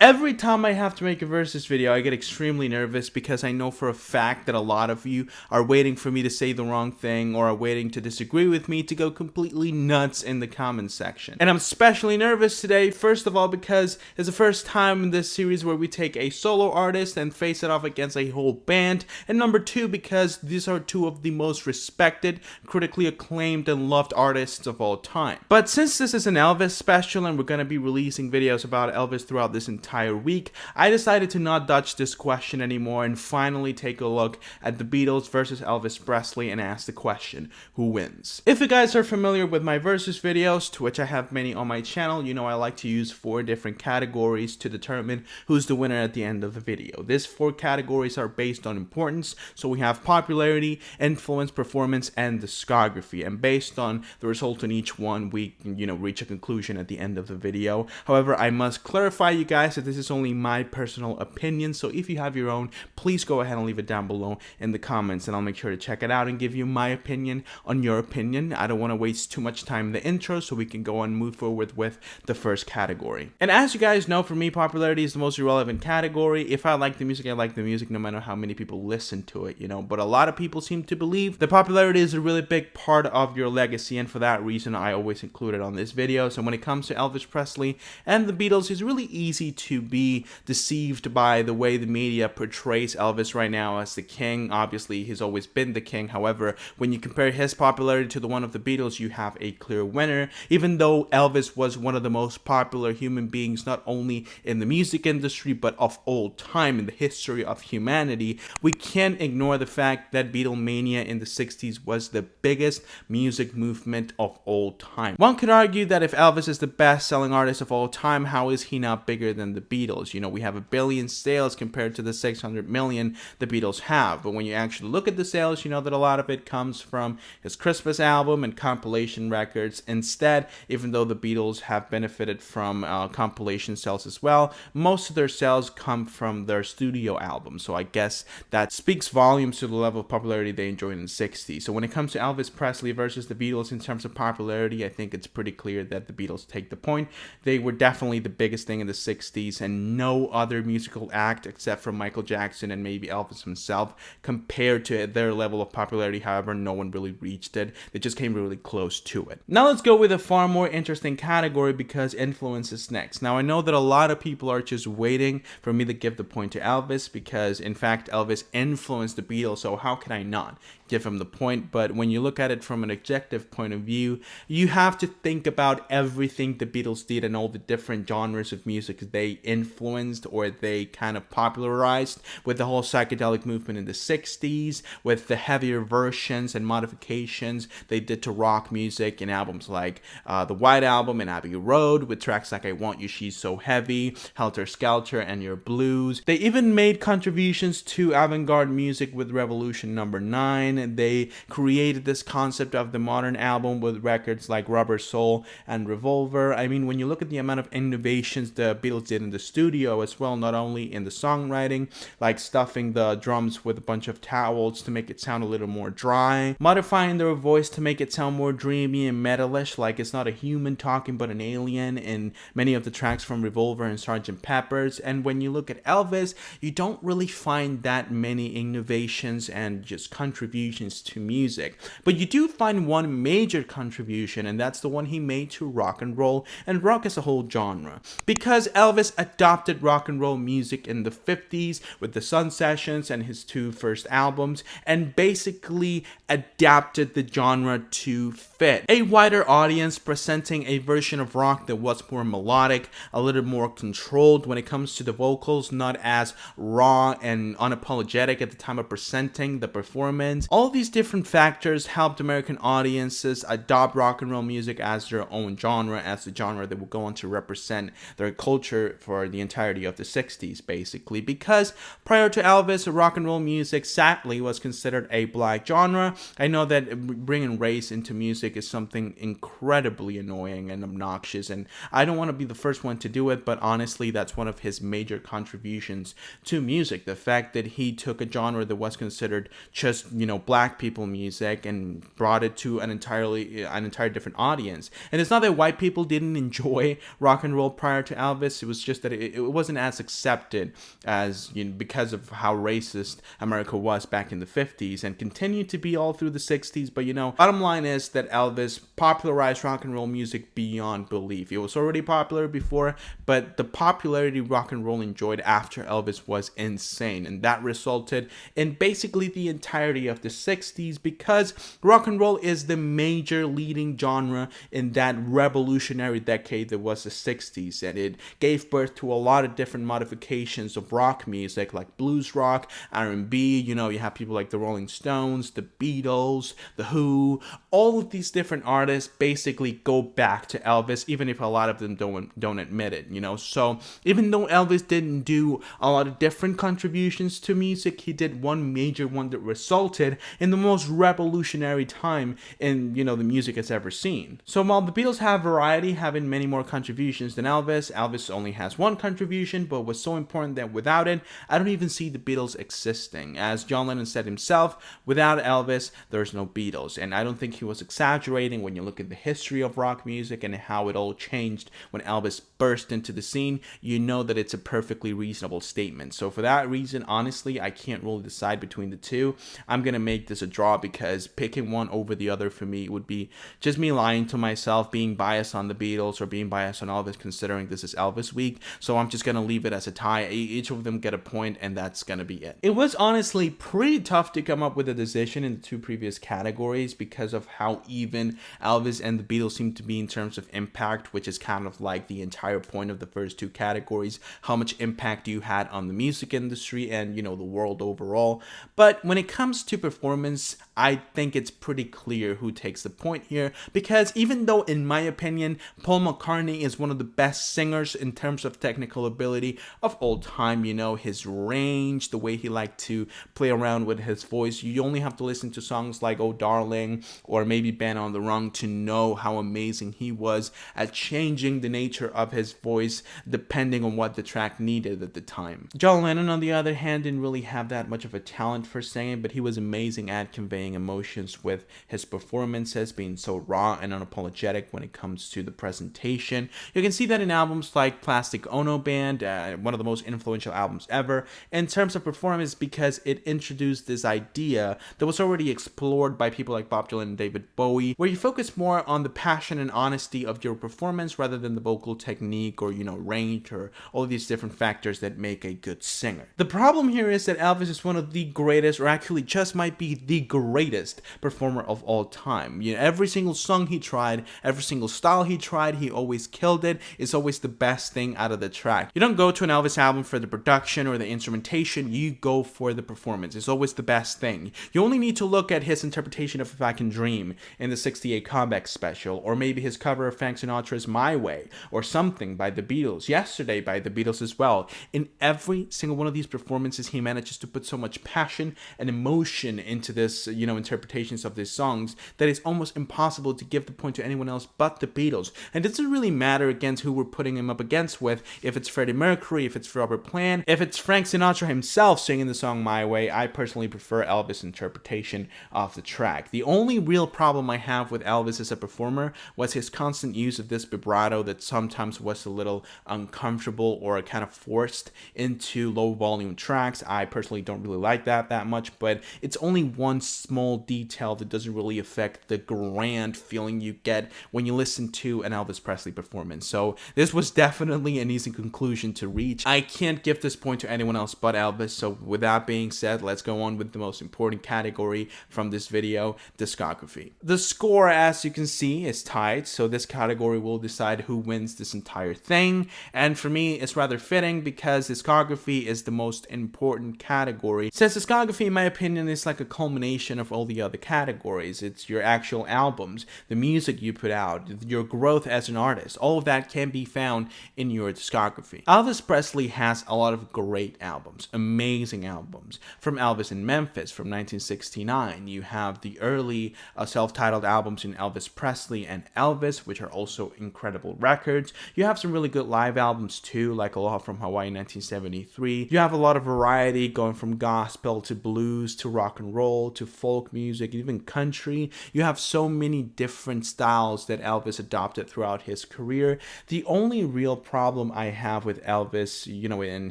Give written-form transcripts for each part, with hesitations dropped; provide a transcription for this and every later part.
Every time I have to make a versus video, I get extremely nervous because I know for a fact that a lot of you are waiting for me to say the wrong thing or are waiting to disagree with me to go completely nuts in the comments section. And I'm especially nervous today, first of all, because it's the first time in this series where we take a solo artist and face it off against a whole band, and number two, because these are two of the most respected, critically acclaimed, and loved artists of all time. But since this is an Elvis special and we're going to be releasing videos about Elvis throughout this entire week, I decided to not dodge this question anymore and finally take a look at the Beatles versus Elvis Presley and ask the question, who wins? If you guys are familiar with my versus videos, to which I have many on my channel, you know I like to use 4 different categories to determine who's the winner at the end of the video. These 4 categories are based on importance, so we have popularity, influence, performance, and discography, and based on the result in each one, we can, reach a conclusion at the end of the video. However, I must clarify, you guys, that this is only my personal opinion, so if you have your own, please go ahead and leave it down below in the comments and I'll make sure to check it out and give you my opinion on your opinion. I don't want to waste too much time in the intro, so we can go and move forward with the first category. And as you guys know, for me, popularity is the most irrelevant category. If I like the music, I like the music no matter how many people listen to it, but a lot of people seem to believe that popularity is a really big part of your legacy, and for that reason I always include it on this video. So when it comes to Elvis Presley and the Beatles, it's really easy to be deceived by the way the media portrays Elvis right now as the king. Obviously, he's always been the king. However, when you compare his popularity to the one of the Beatles, you have a clear winner. Even though Elvis was one of the most popular human beings, not only in the music industry, but of all time in the history of humanity, we can't ignore the fact that Beatlemania in the 60s was the biggest music movement of all time. One could argue that if Elvis is the best-selling artist of all time, how is he not bigger than the Beatles? We have 1 billion sales compared to the 600 million the Beatles have. But when you actually look at the sales, you know that a lot of it comes from his Christmas album and compilation records. Instead, even though the Beatles have benefited from compilation sales as well, most of their sales come from their studio albums. So I guess that speaks volumes to the level of popularity they enjoyed in the 60s. So when it comes to Elvis Presley versus the Beatles in terms of popularity, I think it's pretty clear that the Beatles take the point. They were definitely the biggest thing in the 60s, and no other musical act except for Michael Jackson and maybe Elvis himself compared to their level of popularity. However, no one really reached it. They just came really close to it. Now let's go with a far more interesting category, because influence is next. Now I know that a lot of people are just waiting for me to give the point to Elvis, because in fact Elvis influenced the Beatles, so how can I not give him the point? But when you look at it from an objective point of view, you have to think about everything the Beatles did and all the different genres of music they influenced or they kind of popularized, with the whole psychedelic movement in the 60s, with the heavier versions and modifications they did to rock music in albums like the White Album and Abbey Road, with tracks like I Want You, She's So Heavy, Helter Skelter, and Your Blues. They even made contributions to avant-garde music with Revolution Number 9. They created this concept of the modern album with records like Rubber Soul and Revolver. I mean, when you look at the amount of innovations the Beatles did in the studio as well, not only in the songwriting, like stuffing the drums with a bunch of towels to make it sound a little more dry, modifying their voice to make it sound more dreamy and metalish, like it's not a human talking but an alien, in many of the tracks from Revolver and Sgt. Pepper's. And when you look at Elvis, you don't really find that many innovations and just contributions to music, but you do find one major contribution, and that's the one he made to rock and roll and rock as a whole genre, because Elvis adopted rock and roll music in the 50s with the Sun Sessions and his 2 first albums, and basically adapted the genre to fit a wider audience, presenting a version of rock that was more melodic, a little more controlled when it comes to the vocals, not as raw and unapologetic at the time of presenting the performance. All these different factors helped American audiences adopt rock and roll music as their own genre, as the genre that will go on to represent their culture for the entirety of the 60s, basically. Because prior to Elvis, rock and roll music sadly was considered a black genre. I know that bringing race into music is something incredibly annoying and obnoxious, and I don't want to be the first one to do it, but honestly, that's one of his major contributions to music. The fact that he took a genre that was considered just, black people music and brought it to an entire different audience. And it's not that white people didn't enjoy rock and roll prior to Elvis. It was just that it wasn't as accepted as, because of how racist America was back in the 50s and continued to be all through the 60s. But bottom line is that Elvis popularized rock and roll music beyond belief. It was already popular before, but the popularity rock and roll enjoyed after Elvis was insane, and that resulted in basically the entirety of the 60s, because rock and roll is the major leading genre in that revolutionary decade that was the 60s, and it gave birth to a lot of different modifications of rock music, like blues rock, R&B. You have people like the Rolling Stones, the Beatles, the Who. All of these different artists basically go back to Elvis, even if a lot of them don't admit it. So even though Elvis didn't do a lot of different contributions to music, he did one major one that resulted in the most revolutionary time in the music has ever seen. So while the Beatles have variety, having many more contributions than Elvis only has one contribution, but was so important that without it, I don't even see the Beatles existing. As John Lennon said himself, without Elvis, there's no Beatles. And I don't think he was exaggerating when you look at the history of rock music and how it all changed when Elvis burst into the scene. You know that it's a perfectly reasonable statement. So for that reason, honestly, I can't really decide between the two. I'm gonna make this a draw, because picking one over the other for me would be just me lying to myself, being biased on the Beatles or being biased on Elvis, considering this is Elvis week. So I'm just gonna leave it as a tie. Each of them get a point, and that's gonna be it. It was honestly pretty tough to come up with a decision in the two previous categories because of how even Elvis and the Beatles seem to be in terms of impact, which is kind of like the entire point of the first two categories. How much impact you had on the music industry and the world overall. But when it comes to performance, I think it's pretty clear who takes the point here, because even though in my opinion Paul McCartney is one of the best singers in terms of technical ability of all time, his range, the way he liked to play around with his voice, you only have to listen to songs like Oh Darling or maybe Band on the Run to know how amazing he was at changing the nature of his voice depending on what the track needed at the time. John Lennon, on the other hand, didn't really have that much of a talent for singing, but he was amazing at conveying emotions with his performances, being so raw and unapologetic when it comes to the presentation. You can see that in albums like Plastic Ono Band, one of the most influential albums ever, in terms of performance, because it introduced this idea that was already explored by people like Bob Dylan and David Bowie, where you focus more on the passion and honesty of your performance rather than the vocal technique or, range or all of these different factors that make a good singer. The problem here is that Elvis is one of the greatest, or actually just might be the greatest performer of all time. Every single song he tried, every single style he tried, he always killed it. It's always the best thing out of the track. You don't go to an Elvis album for the production or the instrumentation, you go for the performance. It's always the best thing. You only need to look at his interpretation of If I Can Dream in the 68 comeback special, or maybe his cover of Frank Sinatra's My Way, or Something by the Beatles, Yesterday by the Beatles as well. In every single one of these performances, he manages to put so much passion and emotion into this, interpretations of these songs that it's almost impossible to give the point to anyone else but the Beatles. And it doesn't really matter against who we're putting him up against with, if it's Freddie Mercury, if it's Robert Plant, if it's Frank Sinatra himself singing the song My Way. I personally prefer Elvis' interpretation of the track. The only real problem I have with Elvis as a performer was his constant use of this vibrato that sometimes was a little uncomfortable or kind of forced into low volume tracks. I personally don't really like that much, but it's only one small detail that doesn't really affect the grand feeling you get when you listen to an Elvis Presley performance. So this was definitely an easy conclusion to reach. I can't give this point to anyone else but Elvis. So with that being said, let's go on with the most important category from this video, discography. The score, as you can see, is tied, so this category will decide who wins this entire thing. And for me, it's rather fitting because discography is the most important category, since discography, in my opinion, is like a culmination of all the other categories. It's your actual albums, the music you put out, your growth as an artist. All of that can be found in your discography. Elvis Presley has a lot of great albums, amazing albums. From Elvis in Memphis from 1969, you have the early self-titled albums in Elvis Presley and Elvis, which are also incredible records. You have some really good live albums too, like Aloha from Hawaii 1973. You have a lot of variety going from gospel to blues to rock and roll to folk folk music, even country. You have so many different styles that Elvis adopted throughout his career. The only real problem I have with Elvis, in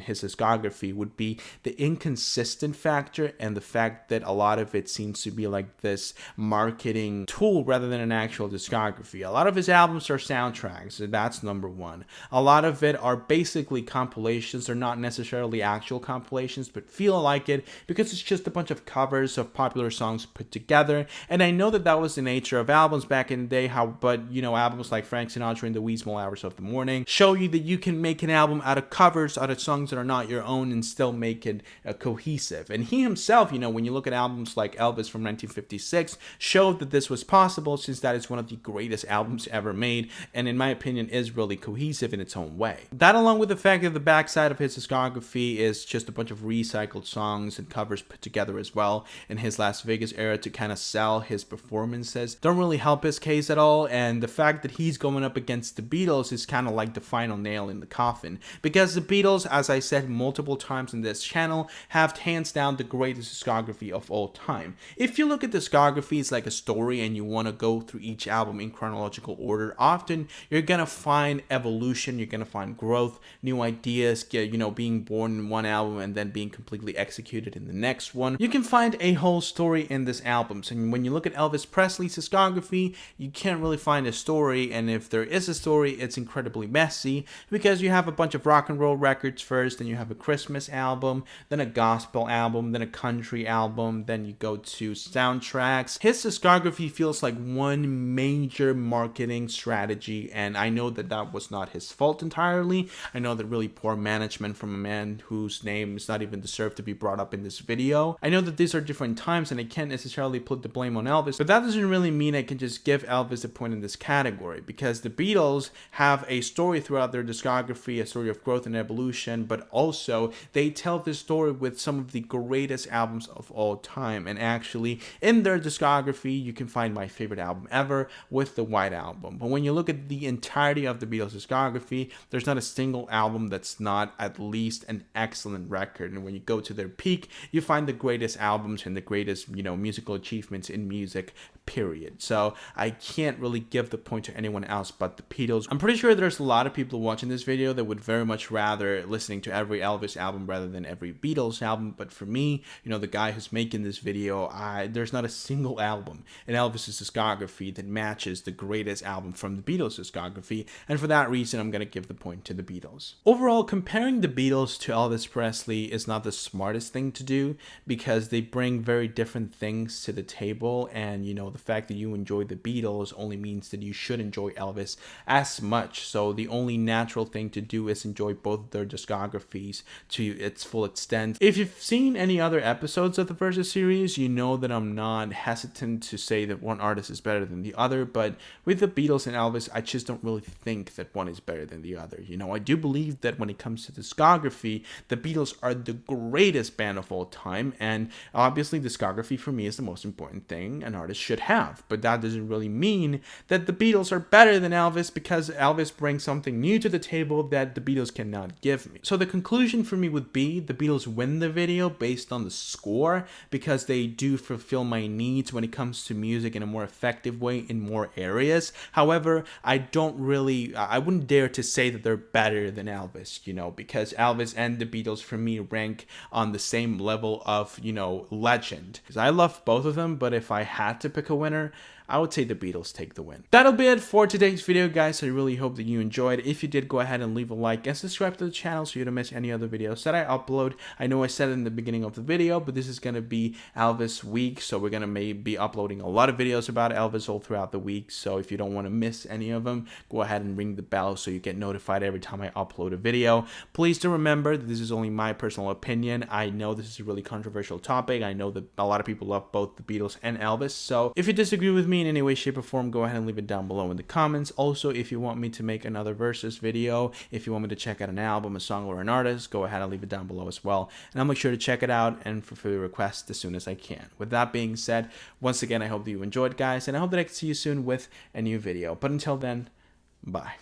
his discography would be the inconsistent factor and the fact that a lot of it seems to be like this marketing tool rather than an actual discography. A lot of his albums are soundtracks, and that's number one. A lot of it are basically compilations. They're not necessarily actual compilations, but feel like it because it's just a bunch of covers of popular songs put together. And I know that that was the nature of albums back in the day, but albums like Frank Sinatra and the Wee Small Hours of the Morning show you that you can make an album out of covers, out of songs that are not your own, and still make it cohesive. And he himself, when you look at albums like Elvis from 1956, showed that this was possible, since that is one of the greatest albums ever made, and in my opinion is really cohesive in its own way. That, along with the fact that the backside of his discography is just a bunch of recycled songs and covers put together as well in his Las Vegas era to kind of sell his performances, don't really help his case at all. And the fact that he's going up against the Beatles is kind of like the final nail in the coffin, because the Beatles, as I said multiple times in this channel, have hands down the greatest discography of all time. If you look at discographies like a story and you want to go through each album in chronological order, often you're gonna find evolution, you're gonna find growth, new ideas, being born in one album and then being completely executed in the next one. You can find a whole story in this album. So when you look at Elvis Presley's discography, you can't really find a story, and if there is a story, it's incredibly messy, because you have a bunch of rock and roll records first, then you have a Christmas album, then a gospel album, then a country album, then you go to soundtracks. His discography feels like one major marketing strategy, and I know that that was not his fault entirely. I know that really poor management from a man whose name is not even deserved to be brought up in this video. I know that these are different times and I can't necessarily put the blame on Elvis, but that doesn't really mean I can just give Elvis a point in this category, because the Beatles have a story throughout their discography, a story of growth and evolution, but also they tell this story with some of the greatest albums of all time. And actually in their discography you can find my favorite album ever with the White Album. But when you look at the entirety of the Beatles discography, there's not a single album that's not at least an excellent record. And when you go to their peak, you find the greatest albums and the greatest, musical achievements in music, period. So I can't really give the point to anyone else but the Beatles. I'm pretty sure there's a lot of people watching this video that would very much rather listening to every Elvis album rather than every Beatles album. But for me, the guy who's making this video, there's not a single album in Elvis's discography that matches the greatest album from the Beatles discography. And for that reason, I'm going to give the point to the Beatles. Overall, comparing the Beatles to Elvis Presley is not the smartest thing to do, because they bring very different things to the table. And, the fact that you enjoy the Beatles only means that you should enjoy Elvis as much. So the only natural thing to do is enjoy both of their discographies to its full extent. If you've seen any other episodes of the Versus series, you know that I'm not hesitant to say that one artist is better than the other, but with the Beatles and Elvis, I just don't really think that one is better than the other. I do believe that when it comes to discography, the Beatles are the greatest band of all time, and obviously discography for me is the most important thing an artist should have. But that doesn't really mean that the Beatles are better than Elvis, because Elvis brings something new to the table that the Beatles cannot give me. So the conclusion for me would be the Beatles win the video based on the score, because they do fulfill my needs when it comes to music in a more effective way in more areas. However, I wouldn't dare to say that they're better than Elvis, because Elvis and the Beatles for me rank on the same level of, legend. Because I love both of them, but if I had to pick a winner, I would say the Beatles take the win. That'll be it for today's video, guys. I really hope that you enjoyed. If you did, go ahead and leave a like and subscribe to the channel so you don't miss any other videos that I upload. I know I said it in the beginning of the video, but this is going to be Elvis week, so we're going to be uploading a lot of videos about Elvis all throughout the week. So if you don't want to miss any of them, go ahead and ring the bell so you get notified every time I upload a video. Please do remember that this is only my personal opinion. I know this is a really controversial topic. I know that a lot of people love both the Beatles and Elvis. So if you disagree with me in any way, shape, or form, go ahead and leave it down below in the comments. Also, if you want me to make another Versus video, if you want me to check out an album, a song, or an artist, go ahead and leave it down below as well, and I'll make sure to check it out and fulfill your requests as soon as I can. With that being said, once again, I hope that you enjoyed, guys, and I hope that I can see you soon with a new video. But until then, bye.